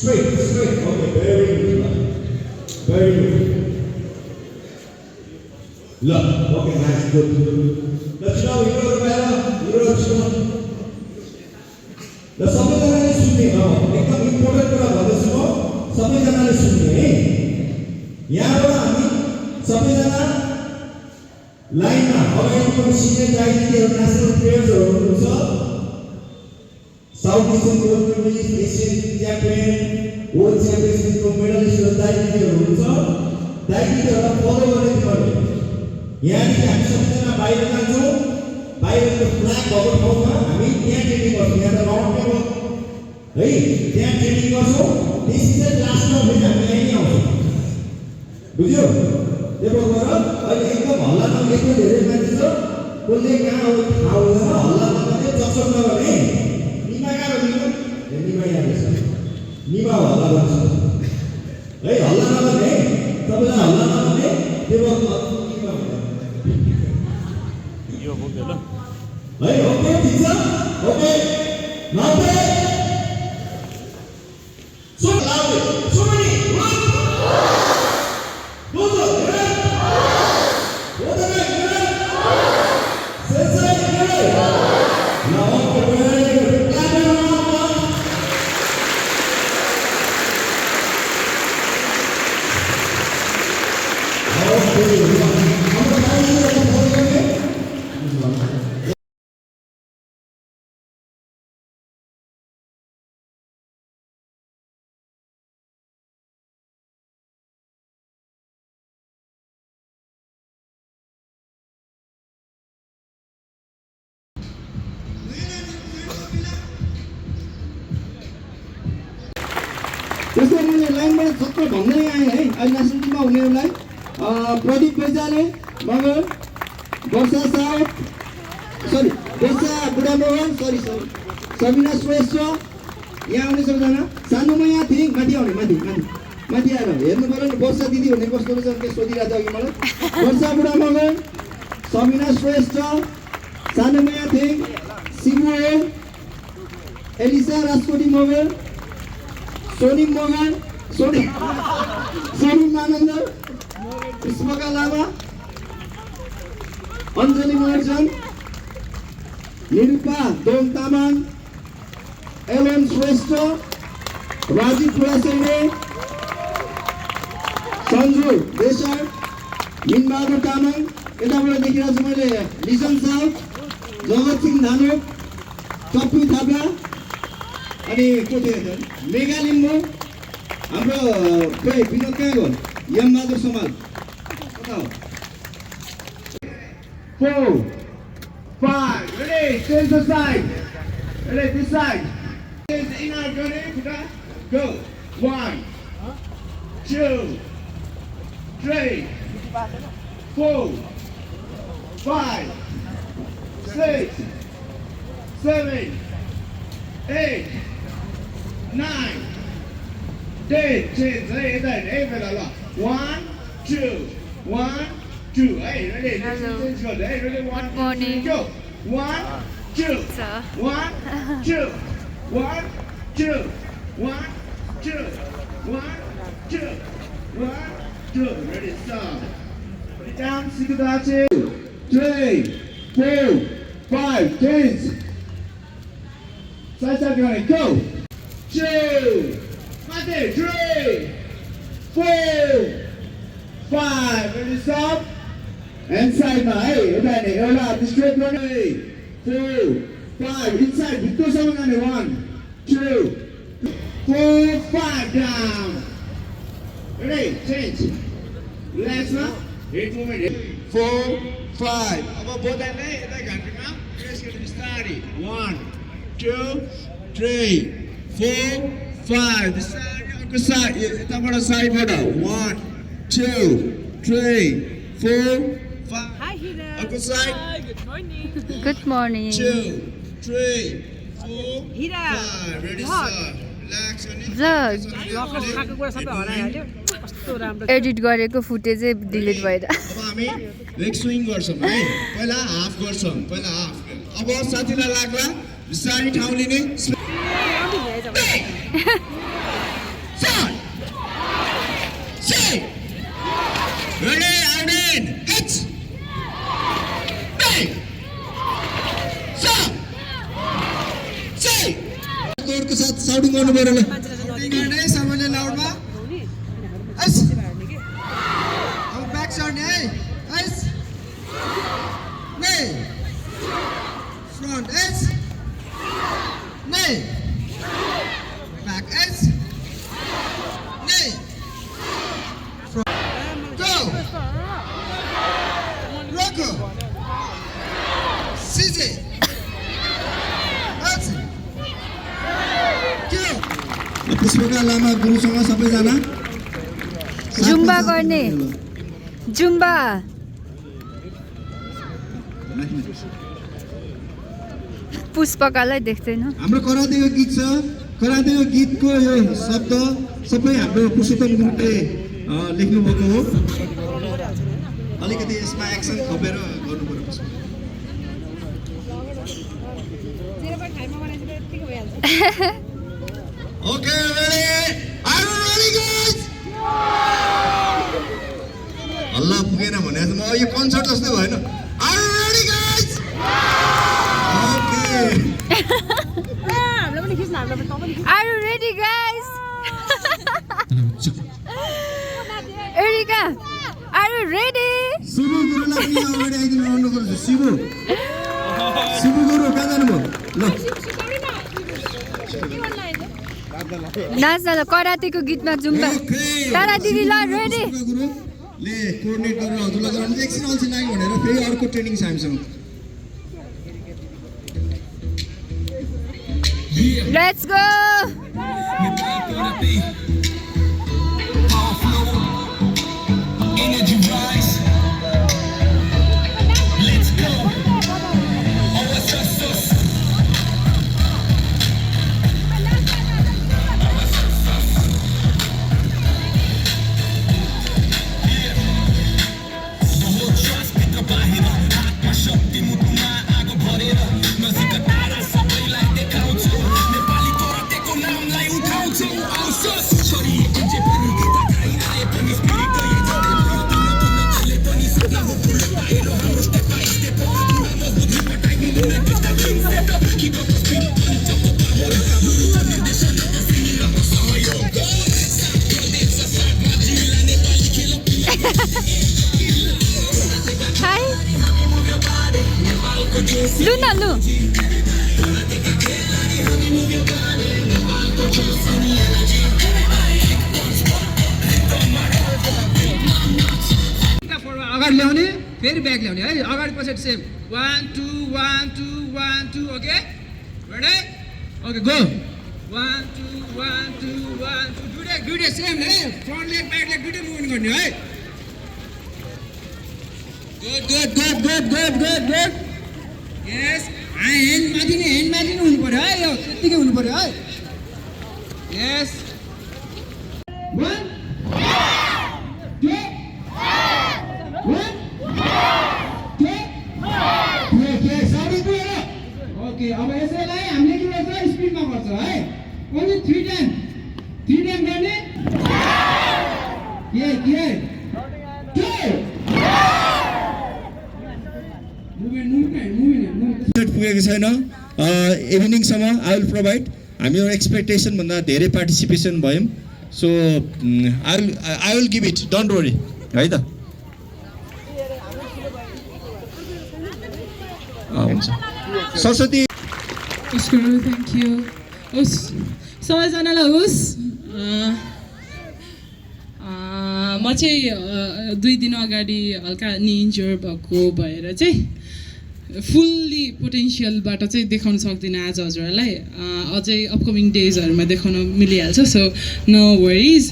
Straight. Okay, very good. Very good. Look. Okay, nice. Good. Let's go. You're better. You're strong. ल सबैजनाले सुन्ने हो एकदम important कुरा भन्दैछु म सबैजनाले सुन्ने है यहाँबाट हामी सबैजना लाइनमा अगाडिको सिनियर दाइदिदीहरु नेशनल प्लेयर्सहरु हुनुहुन्छ south Asian tournament Asian champion world च्याम्पियनशिपको मेडलिस्टहरु दाइदिदीहरु हुनुहुन्छ दाइदिदीहरुलाई फलो गर्ने गर्नु यहाँदेखि हामी सबैजना बाहिर जान्छौँ बाहिरको फ्ल्याग भएको ठाउँमा हामी त्यहाँ ट्रेनिङ गर्छौँ यहाँ त राउन्ड टेबल है त्यहाँ ट्रेनिङ गर्छौँ त्यसपछि चाहिँ लास्टमा फेरि हामी यहीँ नै आउँछौँ बुझ्यो त्यही भएर अहिले एकदम हल्ला नगर्ने धेरै मान्छे छ कसले कहाँ हो थाहा हुँदैन हल्ला नगर्ने चकचक नगर्ने निमा कहाँ गयो निमा यहाँ छ निमा हल्ला गर्छ है हल्ला नगर्ने सबैजना हल्ला नगर्ने त्यही भएर Hey, okay, teacher. Okay. Now play. So loud. So many. One. Those are good. What are they good? Sensei good. Now okay, very good. Clap it up. त्यसरी नै लाइनबाट छक्क भन्दै आए है अहिले नेसनल टिममा हुनेहरूलाई प्रदीप बेजाले मगर वर्षा साउथ सरी वर्षा बुढा मोहन सरी सबिना श्रेष्ठ यहाँ आउने सबैजना सानोमा यहाँ थिङ माथि आउने माथि आएर हेर्नु पर्यो नि वर्षा दिदी भन्ने कस्तो रहेछ के सोधिरहेको थियो अघि मलाई वर्षा बुढा मगर सबिना श्रेष्ठ सानोमा यहाँ थिङ सिबु एलिसा राजकोटी मगर सोनिम मोगन सोनिम आनन्द पुष्पका लामा अञ्जली महर्जन निरूपा दोङ तामाङ एलन श्रेष्ठ राजीव पुरासैने सन्जु देशर मिनबहादुर तामाङ यताबाट देखिरहेको छु मैले लिसन साउथ जगत सिंह धानुक टप्पु थापा अनि को थियो मेगा लिम्बू हाम्रो खोइ विनोद कहाँ गयो यमबहादुर समाल कता हो 4 5 ready change the side ready this side change the inner journey go 1 2 3 4 5 6 7 8 9 10 change hey then hey fella 1 2 1 2 hey ready change go hey ready 1 morning go 1 2 1 2 1 2 1 2 1 2 1 2 ready stop put it down sikadachi 3 4 5 change side going go 2 3 4 5 ready stop and side now hey okay hold up straight run 4 5 inside victor samangane 1 2 4 5 down ready change relax now hit movement 4 5 अब both hand ले यता घाटीमा press गर्नु बिस्तारै 1 2 3 4 5 this side अर्को side यताबाट साइडबाट 1 2 3 4 5 Hi Hira. अर्को side Hi, good morning. Good morning. 2 3 4 Hira. 5 ready start relax Vlog. खाएको कुरा सबै हराइहाल्यो कस्तो राम्रो एडिट गरेको फुटेजै डिलिट भएर अब हामी लेग स्विङ गर्छौं है पहिला हाफ गर्छौं पहिला हाफ अब साथीलाई लाग्ला बिस्तारै ठाउँ लिने साथ साउटिङ गर्नु पर्यो ल गर्ने सबैले लाउडमा एस अब ब्याक सर्ने है एस नै फ्रन्ट एस नै ब्याक एस नै फ्रन्ट गो रोको सिजे पुष्पका लामा गुरुसँग सबैजना जुम्बा गर्ने जुम्बा पुष्पकालाई देख्दैन हाम्रो करातेको गीत छ करातेको गीतको यो शब्द सबै हाम्रो पुरुषोत्तम गुरुङले लेख्नु भएको हो अलिकति यसमा एक्सन थपेर गर्नु पर्यो okay ready are you ready guys अल्लाह पुगेन भने म यो कन्सर्ट जस्तै भएन are you ready guys okay हामीलाई पनि खिच्न हामीलाई पनि तपाईँ Are you ready, guys? Erika, are you ready? Shivu गुरुलाई पनि अगाडि आइदिनु भन्नु पर्छ शिवु शिवु गुरु कहाँ जानुभयो ल नाच्न ल करातेको गीतमा जुम्बा तारा दिदी ल रेडी गुरुले कोअर्डिनेट गरेर हजुरलाई गराउनु एकछिन अल्छी लाग्यो भनेर फेरि अर्को ट्रेनिङ छ हामीसँग Let's go! Energy rise. Let's go. Oh, it's us. The whole trust pick up our hero. My shakti mutuma ago bharera. Nazika tara sabaiलाई देखाउँछु नेपाली करातेको नामलाई उठाउँछु औसस छोरी जे पनि ताकाइ आए पनि स्पिरिट गए जति नले पनि सदा हो फुल बाहिर हाम्रो स्टेप बाइ स्टेप पुरा मजबुत पटाइनु मुना त्यस्ता game set keep up speed पञ्चको पावर हाम्रो निर्देशन सिंहको सहयोग प्रदेश साथमा जिल्ला नेपाली खेल Hi! Luna, Lu! अगाडि ल्याउने फेरि ब्याक ल्याउने है अगाडि पछि same 1 2 1 2 1 2 okay ready okay go 1 2 1 2 1 2 दुईटै सेम है फ्रन्ट लेग ब्याक लेग दुईटै मुभमेन्ट गर्ने है गुड यस ह्यान्ड माथि नै हुनु पर्यो है यो त्यतिकै हुनु पर्यो है यस 1 2 ओके अब यसैलाई हामीले के गर्छ स्पिडमा गर्छ है ओन्ली 3 टाइम गर्ने के सेट पुगेको छैन इभिनिङसम्म आई विल प्रोभाइड हामी एक्सपेक्टेसन भन्दा धेरै पार्टिसिपेसन भयौँ so I will give it don't worry है त हुन्छ सरस्वती थ्याङ्क यू होस् सबैजनालाई होस् म चाहिँ 2 दिन अगाडि हल्का नि इन्जोर भएको भएर चाहिँ फुल्ली पोटेन्सियलबाट चाहिँ देखाउन सक्दिनँ आज हजुरहरूलाई अझै अपकमिङ डेजहरूमा देखाउन मिलिहाल्छ सो नो वरिज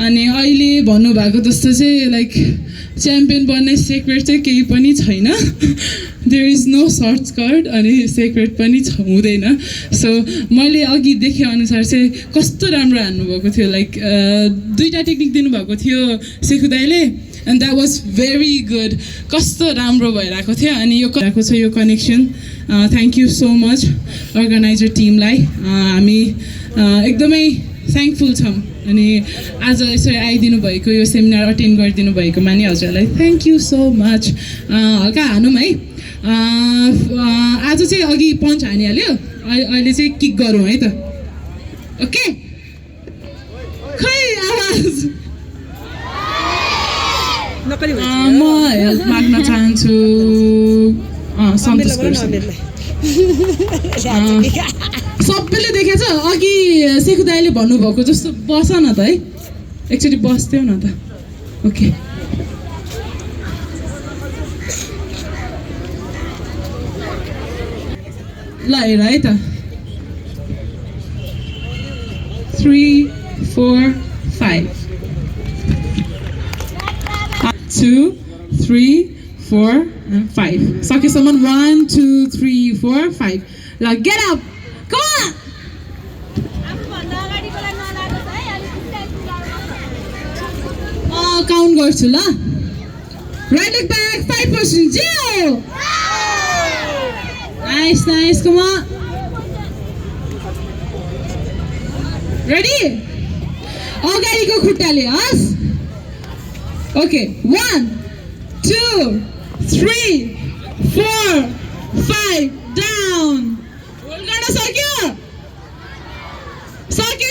अनि अहिले भन्नुभएको जस्तो चाहिँ लाइक च्याम्पियन बन्ने सेक्रेट चाहिँ केही पनि छैन देयर इज नो सर्टकट अनि सेक्रेट पनि हुँदैन सो मैले अघि देखेअनुसार चाहिँ कस्तो राम्रो हान्नुभएको थियो लाइक 2टा टेक्निक दिनुभएको थियो सेखु दाइले and that was very good कस्तो राम्रो भइरहेको थियो अनि यो भएको छ यो connection thank you so much organiser टिमलाई हामी एकदमै थ्याङ्कफुल छौँ अनि आज यसरी आइदिनु भएको यो सेमिनार अटेन्ड गरिदिनु भएकोमा नि हजुरलाई थ्याङ्क यू सो मच हल्का हानौँ है आज चाहिँ अघि पन्च हानिहाल्यो अहिले चाहिँ किक गरौँ है त ओके खै आवाज नकली म हेल्प माग्न चाहन्छु सन्तोष सबैले देखेछ अघि सेखु दाइले भन्नुभएको जस्तो बस न त है एकचोटि बस्थ्यौ न त ओके ल हेर है त 3 4 5 2 3 4 and 5 सकेसम्म 1 2 3 4 5 ल get up come on count गर्छु ल right leg back 5% 0 nice nice come on ready अगाडिको खुट्टाले हस् ओके 1 2 3 4 5 डाउन होल्ड गर्न सक्यो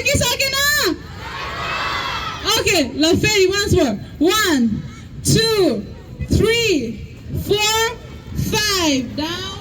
कि सकेन ओके ल फेरि वान्स मोर 1 2 3 4 5 डाउन